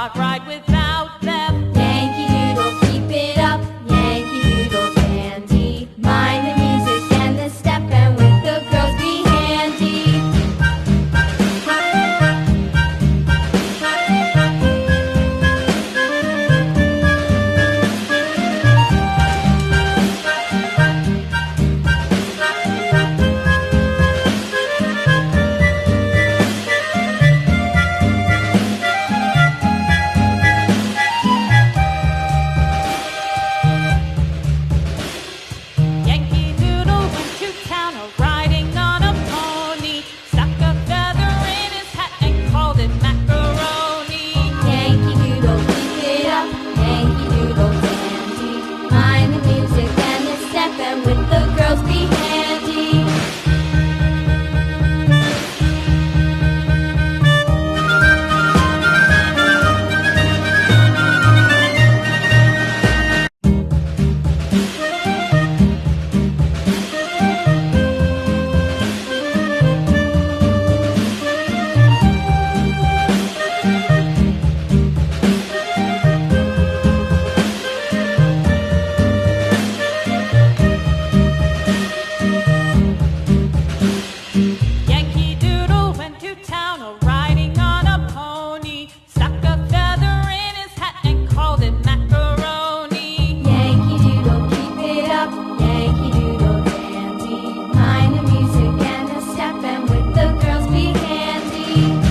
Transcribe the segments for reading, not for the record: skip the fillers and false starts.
not ride without them. Yankee Doodle, keep it up, Yankee Doodle dandy. Mind the music and the step, and with the girls be handy. Yankee Doodle went to town riding on a pony, stuck a feather in his hat and called it macaroni. Yankee Doodle, keep it up, Yankee Doodle dandy. Mind the music and the step, and with the girls be handy. Yankee Doodle went to town riding on a pony, stuck a feather in his hat and called it macaroni. Yankee Doodle, keep it up, Yankee Doodle dandy. Mind the music and the step, and with the girls be handy.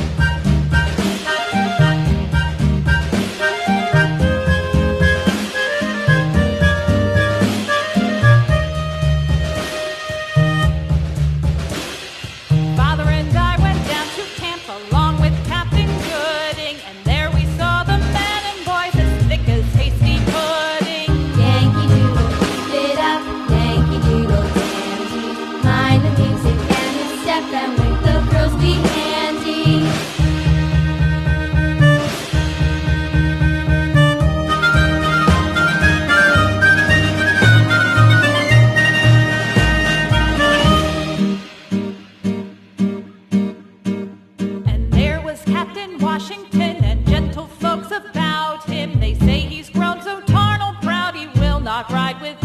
Father and I went down to camp along with Captain Gooding, and there we saw the men and boys as thick as hasty pudding. Yankee Doodle, keep it up, Yankee Doodle dandy. Mind the music and the step, and with the girls be handy. And there was Captain Washington and gentle folks about him. They say he's grown so tarnal proud he will not ride with